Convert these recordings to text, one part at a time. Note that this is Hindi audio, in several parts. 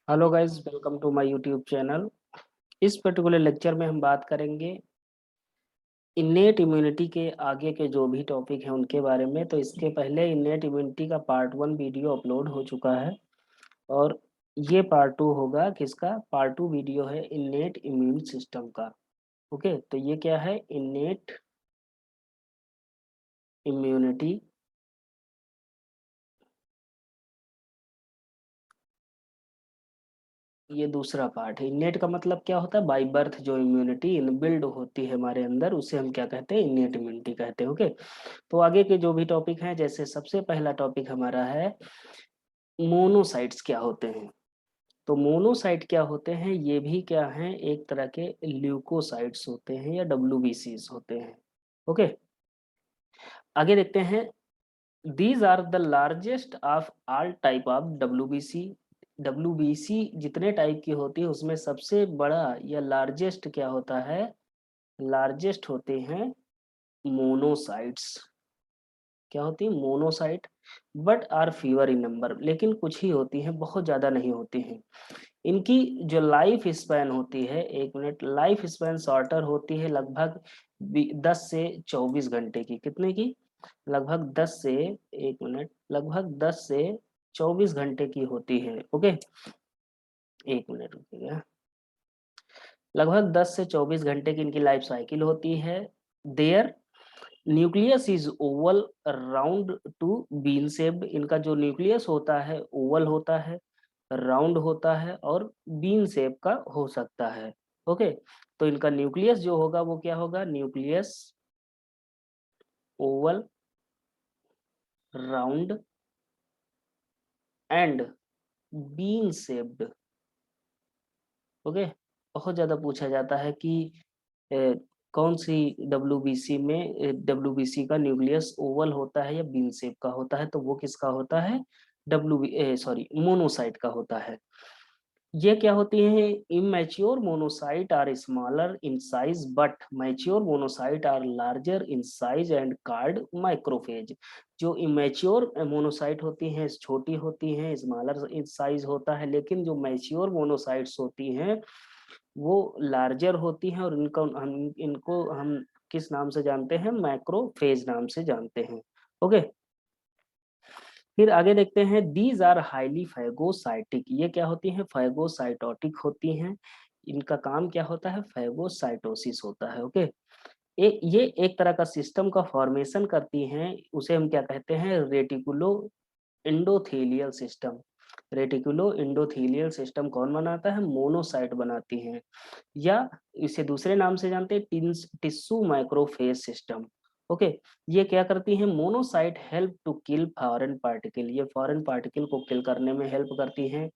Hello guys, welcome to my YouTube channel. इस पर्टिकुलर लेक्चर में हम बात करेंगे इन्नेट इम्यूनिटी के आगे के जो भी टॉपिक हैं उनके बारे में। तो इसके पहले इन्नेट इम्यूनिटी का पार्ट 1 वीडियो अपलोड हो चुका है और ये पार्ट 2 होगा। किसका पार्ट 2 वीडियो है? इन्नेट इम्यून सिस्टम का। ओके, तो ये क्या है? Innate immunity. ये दूसरा पार्ट है। इन्नेट का मतलब क्या होता है? बाय बर्थ जो इम्यूनिटी इनबिल्ड होती है हमारे अंदर, उसे हम क्या कहते हैं? इन्नेट इम्यूनिटी कहते हैं। ओके, तो आगे के जो भी टॉपिक हैं, जैसे सबसे पहला टॉपिक हमारा है मोनोसाइट्स क्या होते हैं। तो मोनोसाइट क्या होते हैं? ये भी क्या हैं? एक तरह के ल्यूकोसाइट्स होते हैं या डब्ल्यूबीसीज होते हैं। ओके, आगे देखते हैं। These are the largest of all type of WBC. WBC जितने टाइप की होती है उसमें सबसे बड़ा या लार्जेस्ट क्या होता है? लार्जेस्ट होते हैं मोनोसाइट्स। क्या होती है? Monocyte. But are fewer in number, लेकिन कुछ ही होती हैं, बहुत ज्यादा नहीं होती हैं। इनकी जो लाइफ स्पैन होती है, एक मिनट, लाइफ स्पैन शॉर्टर होती है लगभग 10 से 24 घंटे की। कितने की? लगभग 10 से, एक मिनट, लगभग 10 से 24 घंटे की होती है। ओके, एक मिनट रुकिएगा। लगभग 10 से 24 घंटे की इनकी लाइफ साइकिल होती है। Their nucleus is oval round to bean shaped. इनका जो न्यूक्लियस होता है ओवल होता है, राउंड होता है और बीन शेप का हो सकता है। ओके, तो इनका न्यूक्लियस जो होगा वो क्या होगा? Nucleus Oval, round and bean shaped. Okay, बहुत ज्यादा पूछा जाता है कि ए, कौन सी डब्ल्यूबीसी में डब्ल्यूबीसी का न्यूक्लियस ओवल होता है या बीन शेप का होता है? तो वो किसका होता है? मोनोसाइट का होता है। ये क्या होती है? Immature monocyte are smaller in size but mature monocyte are larger in size and called macrophage. जो इमेच्योर मोनोसाइट होती हैं छोटी होती हैं, स्मॉलर इन साइज होता है, लेकिन जो मैच्योर मोनोसाइट्स होती हैं वो लार्जर होती हैं और इनको हम किस नाम से जानते हैं? मैक्रोफेज नाम से जानते हैं। ओके, फिर आगे देखते हैं। These are highly phagocytic. ये क्या होती हैं? फैगोसाइटोटिक होती हैं। इनका काम क्या होता है? फैगोसाइटोसिस होता है। ओके, ये एक तरह का सिस्टम का फॉर्मेशन करती हैं, उसे हम क्या कहते हैं? Reticulo endothelial system. Reticulo endothelial system कौन बनाता है? मोनोसाइट बनाती हैं, या इसे दूसरे नाम से जानते हैं टिश्यू माइक्रोफेज सिस्टम। ओके, ये क्या करती है? Monocyte help to kill foreign particle. ये फॉरेन पार्टिकल को किल करने में हेल्प करती हैं।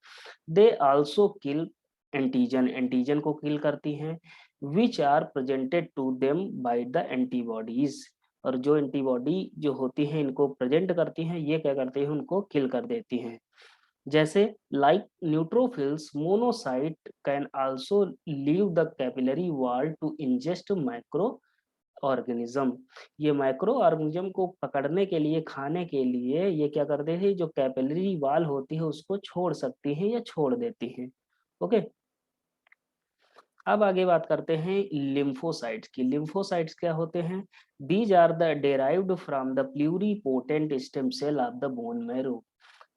They also kill antigen. Antigen को किल करती हैं which are presented to them by the antibodies. और जो एंटीबॉडी जो होती हैं इनको प्रेजेंट करती हैं, ये क्या करती हैं? उनको किल कर देती हैं। जैसे like neutrophils, monocyte can also leave the capillary wall to ingest microorganism. ये माइक्रो ऑर्गेनिज्म को पकड़ने के लिए, खाने के लिए ये क्या करते हैं? जो कैपिलरी वॉल होती है उसको छोड़ सकती हैं या छोड़ देती हैं। ओके, अब आगे बात करते हैं लिम्फोसाइट्स की। लिम्फोसाइट्स क्या होते हैं? These are the derived from the pluripotent stem cell of the bone marrow.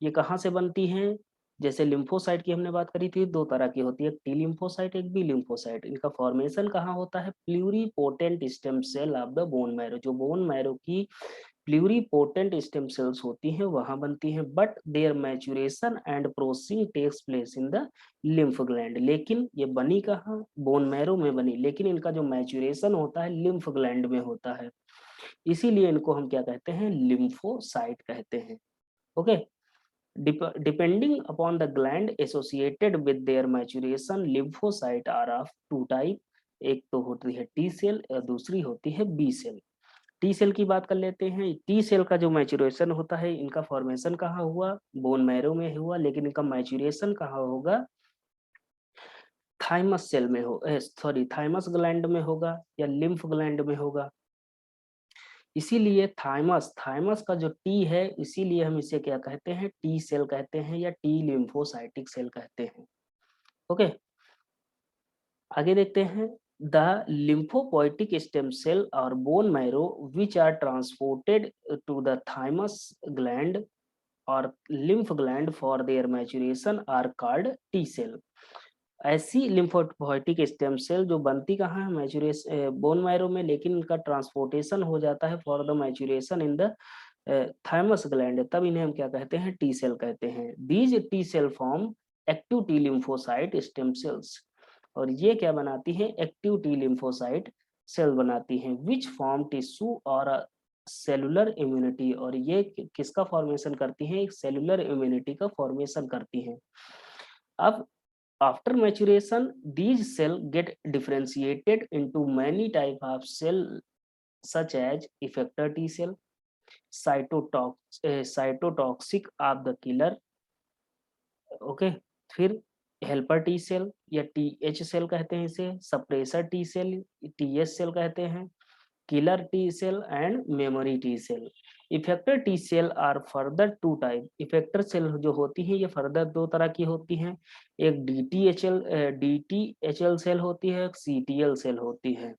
ये कहाँ से बनती हैं? जैसे लिम्फोसाइट की हमने बात करी थी, दो तरह की होती है, एक टी लिम्फोसाइट, एक बी लिम्फोसाइट। इनका फॉर्मेशन कहाँ होता है? Pluripotent stem cell of the bone marrow. जो बोन मैरो की प्लूरीपोटेंट स्टेम सेल्स होती हैं वहां बनती हैं, but their maturation and processing takes place in the lymph gland. लेकिन ये बनी कहाँ? बोन मैरो में बनी, लेकिन इनका जो मैच्यूरेशन होता है लिम्फ ग्लैंड में होता है। इसीलिए इनको हम क्या कहते हैं? लिम्फोसाइट कहते हैं। Okay, depending upon the gland associated with their maturation, lymphocyte are of two type। एक तो होती है टी सेल और दूसरी होती है बी सेल। टी सेल की बात कर लेते हैं। टी सेल का जो मैच्यूरेशन होता है, इनका फॉर्मेशन कहाँ हुआ? बोन मैरो में हुआ, लेकिन इनका मैच्यूरेशन कहाँ होगा? थाइमस सेल में हो, सॉरी, थाइमस ग्लैंड में होगा या लिम्फ ग्लैंड में होगा। इसीलिए थाइमस, थाइमस का जो टी है, इसीलिए हम इसे क्या कहते हैं? टी सेल कहते हैं या टी लिम्फोसाइटिक सेल कहते हैं। ओके, आगे देखते हैं। The lymphopoietic stem cell or bone marrow which are transported to the thymus gland or lymph gland for their maturation are called T cell। ऐसी लिम्फोपोइटिक स्टेम सेल जो बनती कहाँ है, मैचुरेशन बोन मैरो में, लेकिन इनका ट्रांसपोर्टेशन हो जाता है for the maturation in the thymus gland, तब इन्हें हम क्या कहते हैं, टी सेल कहते हैं। These T cell form active T lymphocyte stem cells, और ये क्या बनाती हैं, एक्टिव टी लिम्फोसाइट सेल बनाती हैं, विच फॉर्म टिश्यू और सेलुलर इम्यूनिटी, और ये किसका फॉर्मेशन करती हैं, एक सेलुलर इम्यूनिटी का फॉर्मेशन करती हैं। अब after maturation these cell get differentiated into many type of cell such as effector T cell, cytotoxic of the killer, okay, फिर हेल्पर टी सेल या टी एच सेल कहते हैं इसे, suppressor T cell, T S cell कहते हैं, killer T cell and memory T cell. Effector T cell are further two type, effector cell जो होती है ये फर्दर दो तरह की होती हैं, एक डीटीएचएल सेल होती है, एक सीटीएल सेल होती है।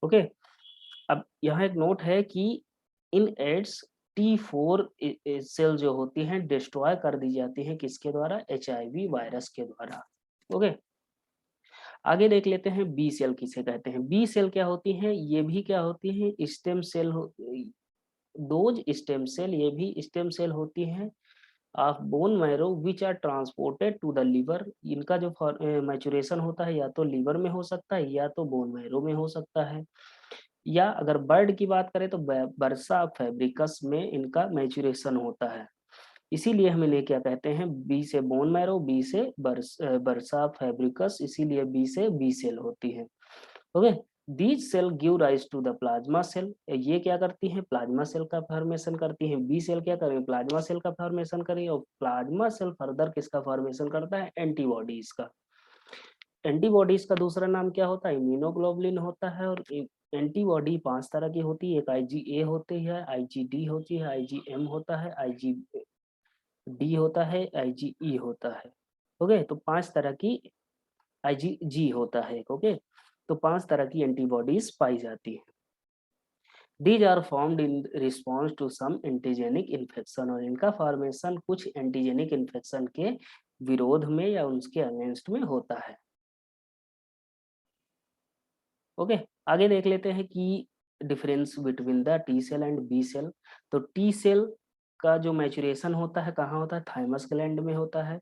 ओके, अब यहाँ एक नोट है कि इन एड्स T4 सेल जो होती हैं डिस्ट्रॉय कर दी जाती हैं किसके द्वारा, HIV वायरस के द्वारा। ओके, आगे देख लेते हैं बी सेल किसे कहते हैं। बी सेल क्या होती है, ये भी क्या होती है, stem cell those stem cell, ये भी स्टेम सेल होती हैं of bone marrow which are transported to the liver, इनका जो मैचुरेशन होता है या तो लिवर में हो सकता है या तो बोन मैरो में हो सकता है, या अगर बर्ड की बात करें तो बर्सा फैब्रिकस में इनका मैचुरेशन होता है। इसीलिए हम इन्हें क्या कहते हैं, बी से बोन मैरो, बी से बर्सा फैब्रिकस, इसीलिए बी से बी सेल होती है। Okay, these cell give rise to the plasma cell, ये क्या करती हैं, प्लाज्मा सेल का फॉर्मेशन करती हैं। बी सेल क्या करें, प्लाज्मा सेल का फॉर्मेशन करें, और प्लाज्मा सेल फर्दर किसका फॉर्मेशन करता है, एंटीबॉडीज का। एंटीबॉडीज का दूसरा नाम क्या होता है, इम्यूनोग्लोबुलिन होता है। और एंटीबॉडी 5 तरह की होती है, एक IgA होती है, IgD होती है, IgM होता है, IgD होता है, IgE होता है। ओके, तो 5 तरह की, IgG होता है, ओके, तो 5 तरह की एंटीबॉडीज पाई जाती है। These are formed in response to some antigenic infection, और इनका फॉर्मेशन कुछ एंटीजेनिक इन्फेक्शन के विरोध में या उसके अगेंस्ट में होता है। ओके, आगे देख लेते हैं कि difference between the T cell and B cell. तो टी सेल का जो मैचुरेशन होता है कहाँ होता है, थाइमस ग्लैंड में होता है।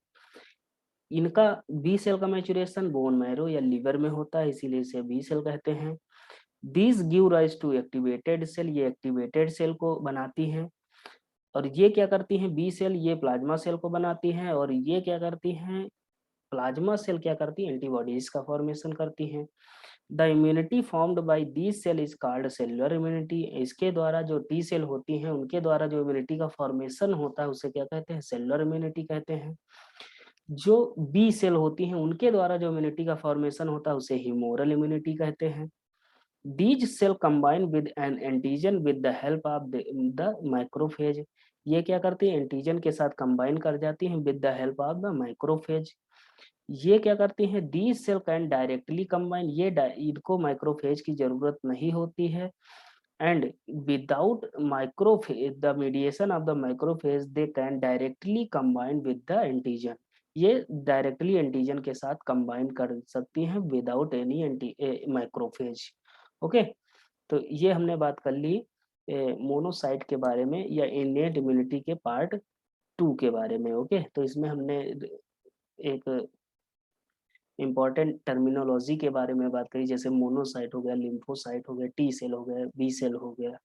इनका बी सेल का मैचुरेशन बोन मैरो या लिवर में होता है, इसीलिए इसे बी सेल कहते हैं। These give rise to activated cell, ये एक्टिवेटेड सेल को बनाती हैं। और ये क्या करती हैं, बी सेल ये प्लाज्मा सेल को बनाती हैं, और ये क्या करती हैं, प्लाज्मा सेल क्या करती है, एंटीबॉडीज का फॉर्मेशन करती हैं। The immunity formed by these cell is called cellular immunity, इसके द्वारा जो टी सेल होती हैं उनके द्वारा जो इम्यूनिटी का फॉर्मेशन होता है उसे क्या कहते हैं, सेलुलर इम्यूनिटी कहते हैं। जो बी सेल होती हैं उनके द्वारा जो इम्यूनिटी का फॉर्मेशन होता है उसे ह्यूमोरल इम्यूनिटी कहते हैं। These cell combine with an antigen with the help of the macrophage, ये क्या करती है, एंटीजन के साथ कंबाइन कर जाती हैं with the help of the microphage. ये क्या करती हैं, these cell can directly combine, ये इनको माइक्रोफेज की जरूरत नहीं होती है। And without microphage the mediation of the microphage they can directly combine with the antigen, ये डायरेक्टली एंटीजन के साथ कंबाइन कर सकती हैं without any anti microphage. Okay, तो ये हमने बात कर ली मोनोसाइट के बारे में या इनेट इम्यूनिटी के पार्ट 2 के बारे में। ओके, तो इसमें हमने एक इम्पॉर्टेंट टर्मिनोलॉजी के बारे में बात करी, जैसे मोनोसाइट हो गया, लिम्फोसाइट हो गया, टी सेल हो गया, बी सेल हो गया।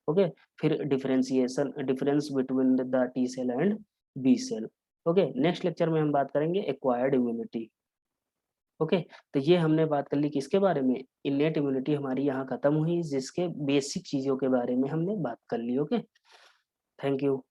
ओके, फिर difference between the T cell and B cell. Okay, next lecture में हम बात करेंगे एक्वायर्ड इम्यूनिटी। ओके, तो ये हमने बात कर ली किसके बारे में, इनेट इम्यूनिटी हमारी यहाँ खत्म हुई, जिसके बेसिक चीजों के बारे में हमने बात कर ली। Okay, thank you.